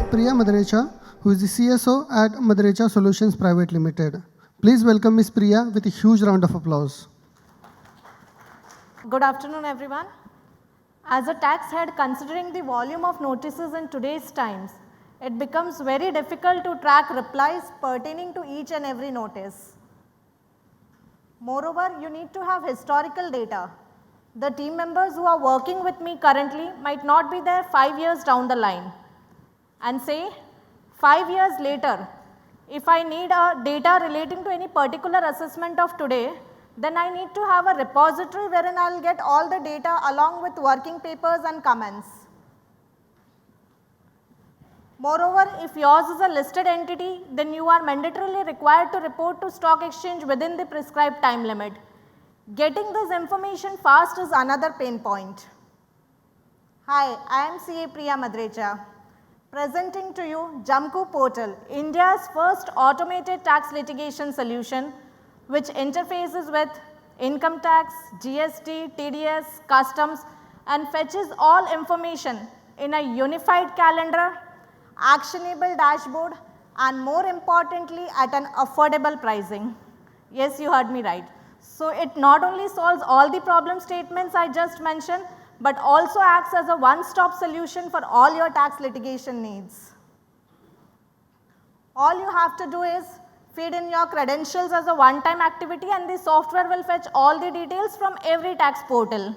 Priya Madrecha, who is the CSO at Madrecha Solutions Pvt Ltd. Please welcome Ms. Priya with a huge round of applause. Good afternoon, everyone. As a tax head, considering the volume of notices in today's times, it becomes very difficult to track replies pertaining to each and every notice. Moreover, you need to have historical data. The team members who are working with me currently might not be there 5 years down the line. And say 5 years later, if I need data relating to any particular assessment of today, then I need to have a repository wherein I will get all the data along with working papers and comments. Moreover, if yours is a listed entity, then you are mandatorily required to report to stock exchange within the prescribed time limit. Getting this information fast is another pain point. Hi, I am CA Priya Madrecha, presenting to you Jamku Portal, India's first automated tax litigation solution which interfaces with income tax, GST, TDS, customs and fetches all information in a unified calendar, actionable dashboard and more importantly at an affordable pricing. Yes, you heard me right. So it not only solves all the problem statements I just mentioned, but also acts as a one-stop solution for all your tax litigation needs. All you have to do is feed in your credentials as a one-time activity and the software will fetch all the details from every tax portal.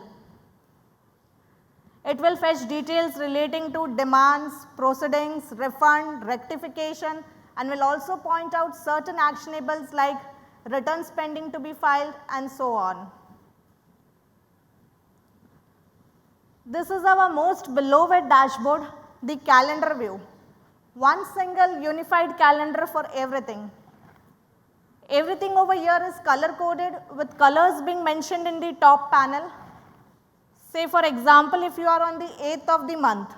It will fetch details relating to demands, proceedings, refund, rectification and will also point out certain actionables like returns pending to be filed and so on. This is our most beloved dashboard, the calendar view. One single unified calendar for everything. Everything over here is color coded with colors being mentioned in the top panel. Say for example, if you are on the 8th of the month,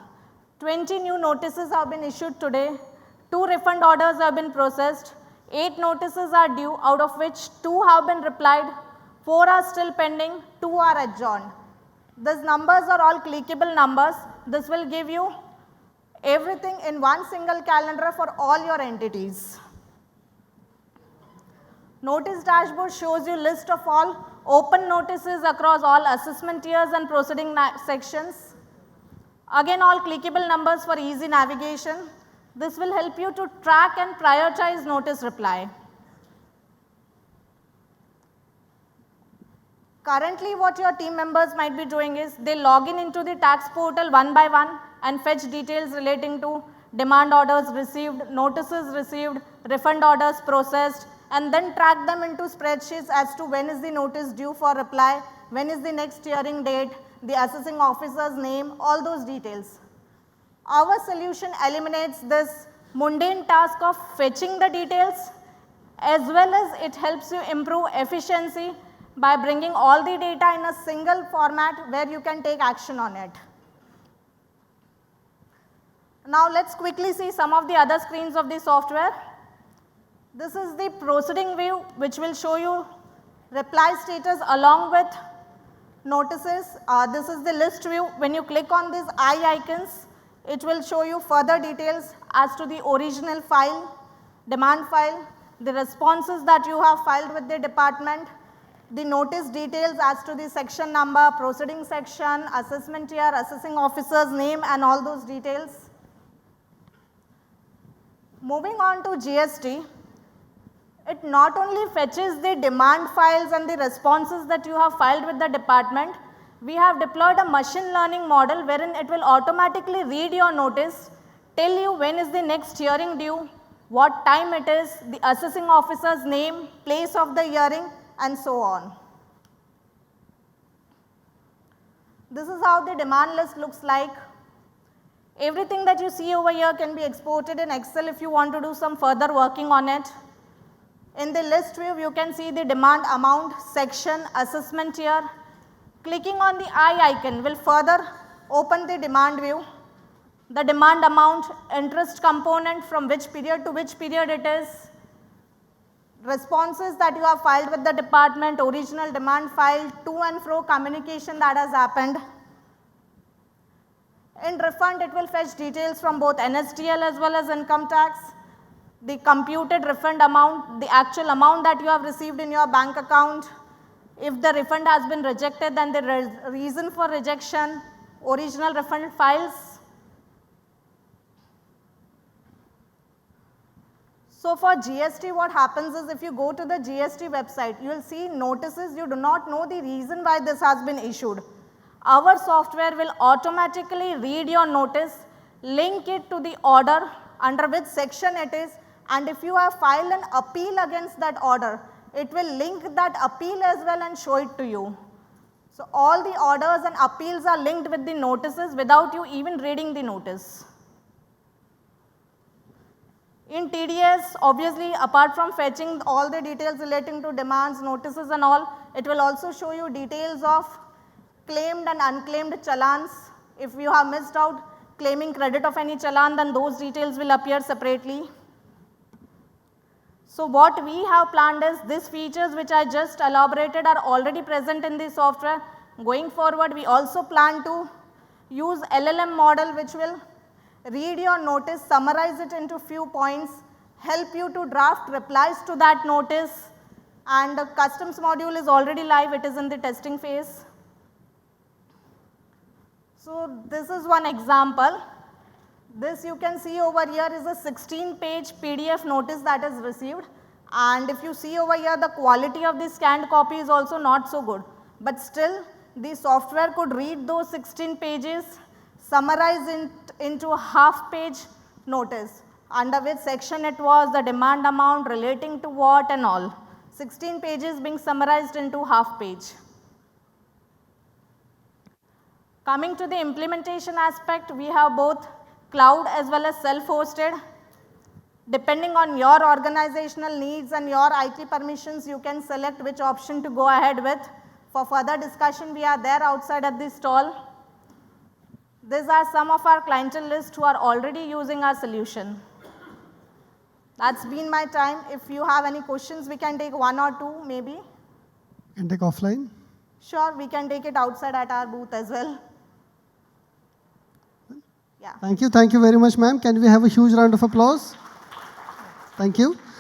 20 new notices have been issued today, 2 refund orders have been processed, 8 notices are due, out of which 2 have been replied, 4 are still pending, 2 are adjourned. These numbers are all clickable numbers. This will give you everything in one single calendar for all your entities. Notice dashboard shows you list of all open notices across all assessment years and proceeding sections. Again, all clickable numbers for easy navigation. This will help you to track and prioritize notice reply. Currently, what your team members might be doing is they log in into the tax portal one by one and fetch details relating to demand orders received, notices received, refund orders processed, and then track them into spreadsheets as to when is the notice due for reply, when is the next hearing date, the assessing officer's name, all those details. Our solution eliminates this mundane task of fetching the details as well as it helps you improve efficiency by bringing all the data in a single format where you can take action on it. Now let's quickly see some of the other screens of the software. This is the proceeding view which will show you reply status along with notices. This is the list view. When you click on these eye icons, it will show you further details as to the original file, demand file, the responses that you have filed with the department, the notice details as to the section number, proceeding section, assessment year, assessing officer's name and all those details. Moving on to GST, it not only fetches the demand files and the responses that you have filed with the department, we have deployed a machine learning model wherein it will automatically read your notice, tell you when is the next hearing due, what time it is, the assessing officer's name, place of the hearing and so on. This is how the demand list looks like. Everything that you see over here can be exported in Excel if you want to do some further working on it. In the list view, you can see the demand amount, section, assessment year. Clicking on the eye icon will further open the demand view. The demand amount, interest component, from which period to which period it is, responses that you have filed with the department, original demand file, to and fro communication that has happened. In refund, it will fetch details from both NSDL as well as income tax, the computed refund amount, the actual amount that you have received in your bank account. If the refund has been rejected, then the reason for rejection, original refund files. So for GST, what happens is if you go to the GST website, you will see notices, you do not know the reason why this has been issued. Our software will automatically read your notice, link it to the order under which section it is, and if you have filed an appeal against that order, it will link that appeal as well and show it to you. So all the orders and appeals are linked with the notices without you even reading the notice. In TDS, obviously, apart from fetching all the details relating to demands, notices and all, it will also show you details of claimed and unclaimed challans. If you have missed out claiming credit of any challan, then those details will appear separately. So what we have planned is these features which I just elaborated are already present in the software. Going forward, we also plan to use LLM model which will read your notice, summarize it into few points, help you to draft replies to that notice, and the customs module is already live, it is in the testing phase. So this is one example. This you can see over here is a 16-page PDF notice that is received, and if you see over here, the quality of the scanned copy is also not so good, but still the software could read those 16 pages, summarize it into a half-page notice, under which section it was, the demand amount, relating to what and all. 16 pages being summarized into half-page. Coming to the implementation aspect, we have both cloud as well as self-hosted. Depending on your organizational needs and your IT permissions, you can select which option to go ahead with. For further discussion, we are there outside at the stall. These are some of our clientele list who are already using our solution. That's been my time. If you have any questions, we can take one or two maybe. Can take offline. Sure, we can take it outside at our booth as well. Yeah. Thank you very much, ma'am. Can we have a huge round of applause? Thank you.